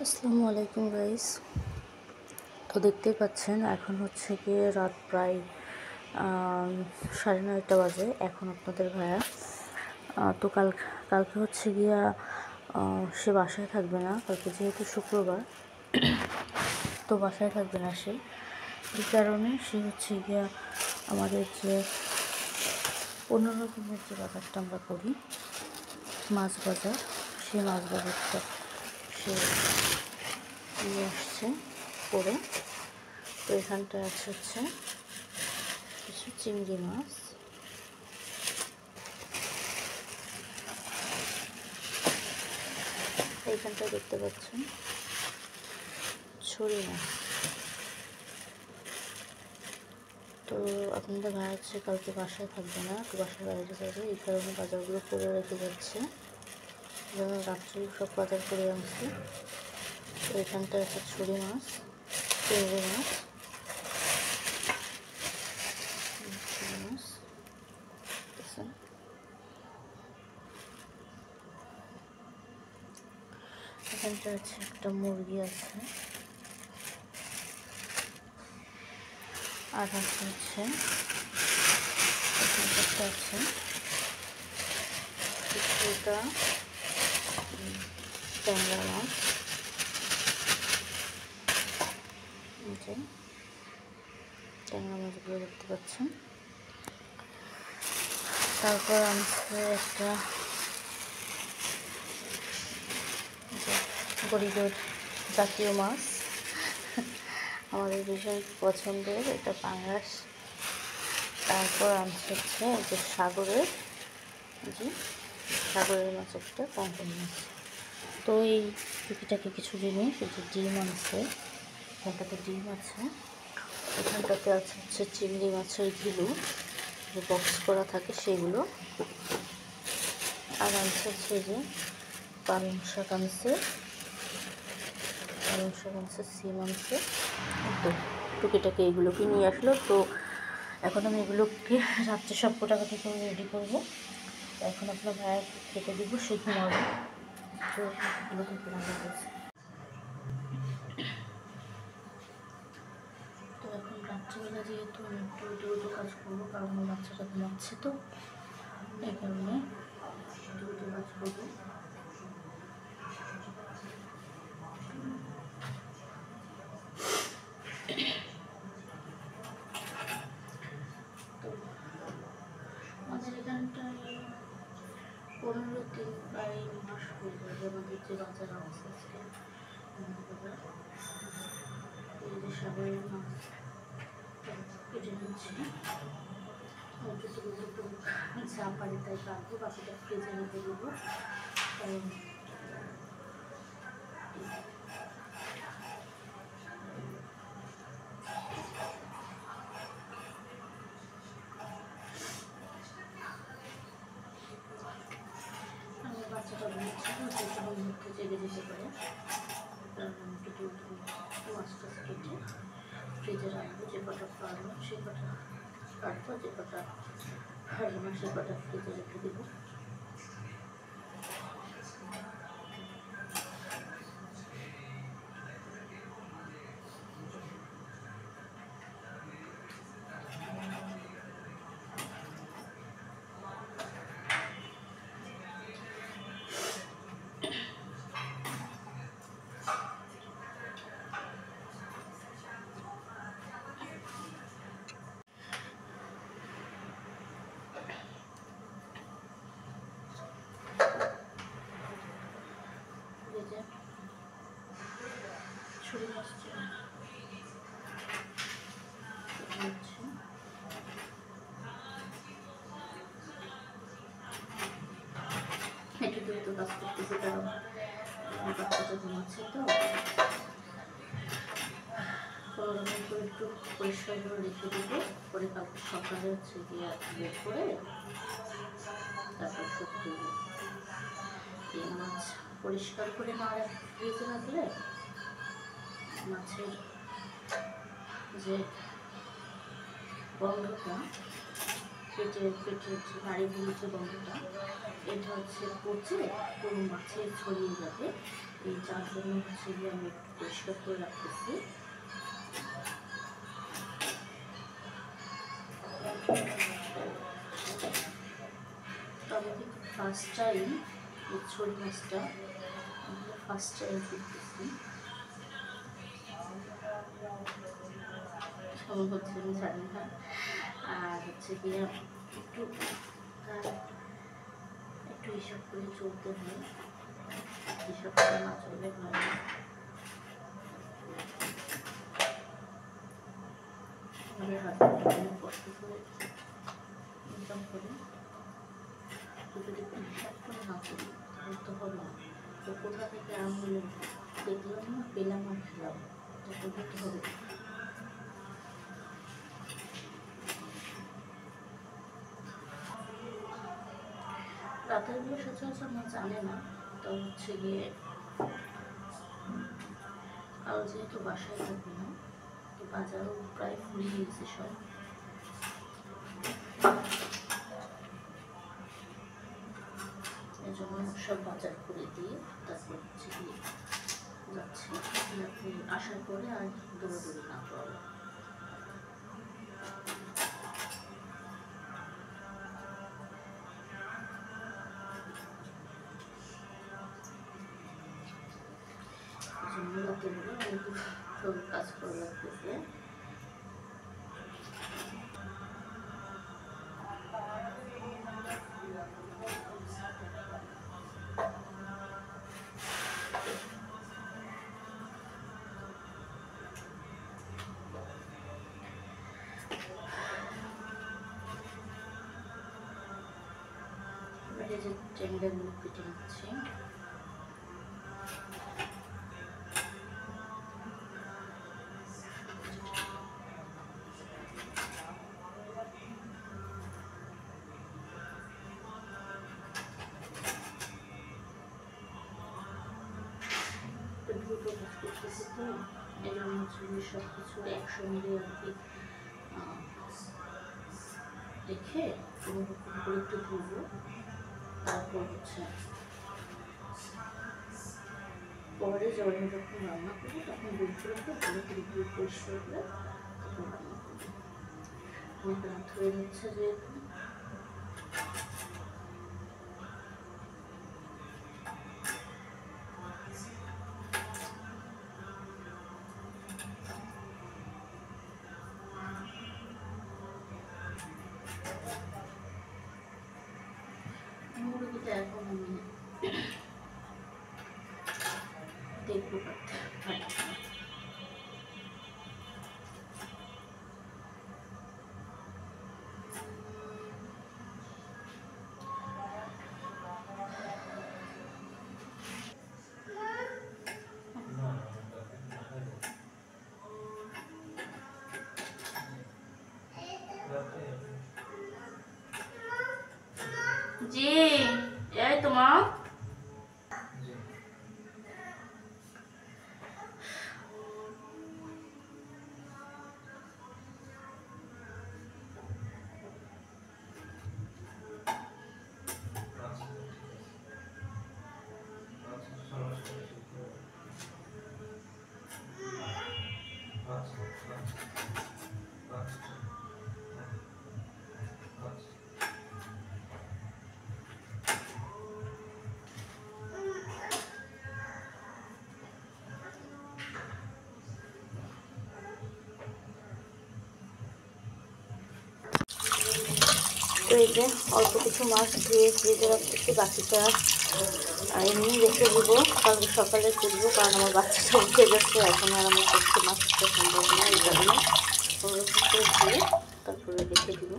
আসসালামু আলাইকুম গাইস। তো দেখতেই পাচ্ছেন এখন হচ্ছে গিয়ে রাত প্রায় 9:30 বাজে। এখন আপনাদের ভাইয়া তো কালকে হচ্ছে গিয়া সে বাসায় থাকবে না। কালকে যেহেতু শুক্রবার তো বাসায় থাকবে না সে। এই কারণে সে হচ্ছে গিয়া আমাদের যে 15 রকমের যে বাজারটা আমরা করি, মাছ বাজার, সেই মাছ বাজারটা সে নিয়ে আসছে করে। তো এখানটা আছে হচ্ছে কিছু চিংড়ি মাছ, এইখানটা দেখতে পাচ্ছেন ছড়ি মাছ। তো আপনাদের ভাই হচ্ছে কালকে বাসায় থাকবে না, তো বাসার বাইরে যাবে, এই কারণে বাজারগুলো করে রেখে যাচ্ছে। যেমন রাত্রি সব বাজার করে আনছে। তো এখানটা আছে ছড়ি মাছ, চিংড়ি মাছ, এখানটা আছে একটা মুরগি আছে, আর হচ্ছে এখানটা আছে কিছুটা ট্যাংরা মাছ, ট্যাংরা মাছগুলো দেখতে পাচ্ছেন। তারপর আনছে একটা গরিবের জাতীয় মাছ, আমাদের ভীষণ পছন্দের, এটা পাঙ্গাস। তারপর আনছে হচ্ছে যে সাগরের মাছ, একটা কঙ্কন মাছ। তো এই টুকিটাকে কিছু জিনিস, এই যে ডিম আনছে, এখানটাতে ডিম আছে, এখানটাতে আছে হচ্ছে চিংড়ি মাছের ঘিলু, যে বক্স করা থাকে সেগুলো, আর আনছে হচ্ছে যে পালং শাক আনছে, সিম আনছে। তো টুকিটাকে এগুলোকে নিয়ে আসলো। তো এখন আমি এগুলোকে রাত্রে সব কোটাকাটি করে রেডি করবো। এখন আপনার ভাইয়া খেতে দিব, সে ঘুমাবে। তো এগুলো থেকে রান্না করছে। তো এখন রাত্রিবেলা যেহেতু আমি একটু দ্রুত কাজ করবো, কারণ আমার বাচ্চাটা ঘুমাচ্ছে, তো এই কারণে দ্রুত কাজ করবো। তো আমাদের এখানটায় 15 দিন প্রায় মাস হয়ে যাবে আমাদের যে বাজার অবস্থা আজকে। এই যে সাগরের মাছ কেটে নিচ্ছি, একটু চা পারি তাই কাটবো, বাকিটা ফ্রিজে রেখে দেবো। কারণ আমার বাচ্চাটা ঘুরছে, তো সেটা মুখে জেগে যেতে পারে। কারণ আমি একটু মাছটা কেটে ফ্রিজে রাখবো, যে কটা পারবো সে কটা কাটবো, যে কটা পারবো না সে কটা ফ্রিজে রেখে দেবো। ছুরি মাছটা একটু দ্রুত কাজ করতেছি, কারণ বাচ্চাটা ঘুমাচ্ছে। তো 15 মিনিট করে একটু পরিষ্কার করে রেখে দেবো, পরে কালকে সকালে হচ্ছে গিয়ে বের করে তারপর সব দেবো। এই মাছ পরিষ্কার করে না ফ্রিজে রাখলে মাছের যে গন্ধটা, পেটের যে নাড়িভুড়ির যে গন্ধটা, এটা হচ্ছে পচে পুরো মাছে ছড়িয়ে যাবে। এই চালগুলো হচ্ছে গিয়ে আমি একটু পরিষ্কার করে রাখতেছি। তবে কিন্তু ফার্স্ট টাইম এই ছোট মাছটা ফার্স্ট টাইম করতেছি, সব হচ্ছে আমি জানি না। আর হচ্ছে গিয়ে একটু একটু হিসাব করে চলতে হয়, হিসাব করে না চললে হয় না। আমাদের হাজবেন্ড কষ্ট করে ইনকাম করে, যদি হিসাব করে না করি তাহলে তো হবে না। তো কোথা থেকে আমি দেখলাম না, পেলাম আর খেলাম, তখন করতে হবে। রাতের বেলা সচরাচর আমার জানে না, তো হচ্ছে গিয়ে কাল যেহেতু বাসায় থাকবে না, তো বাজারও প্রায় ফুরিয়ে গেছে সব। এই জন্য সব বাজার করে দিয়ে তারপর হচ্ছে গিয়ে যাচ্ছি, আপনি আসার পরে আর দৌড়াদৌড়ি না করা। সব কাজ করা লাগতেছে। যে ট্যাঙ্গেলগুলো কেটে নিচ্ছি। দ্রুত কাজ করতেছি তো, এই জন্য হচ্ছে সব কিছু একসঙ্গে আর কি দেখে কোনো রকম করে একটু ধরবো, তারপর হচ্ছে পরে যখন যখন রান্না করবো তখন দুধগুলোকে ভালো করে ধুয়ে পরিষ্কার করে তখন রান্না করবো। অনেক রাত হয়ে যাচ্ছে যেহেতু, মুরগিটা এখন আমি দেখবো কাটতে। জি এই তোমার তো এই যে অল্প কিছু মাছ ধুয়ে ফ্রিজে রাখতেছি, বাকিটা এমনি রেখে দেবো, কালকে সকালে তুলবো, কারণ আমার বাচ্চাটা উঠে যাচ্ছে, এখন আর আমার পক্ষে মাছ খেতে সম্ভব না, এই কারণে ধুয়ে তারপরে রেখে দেবো।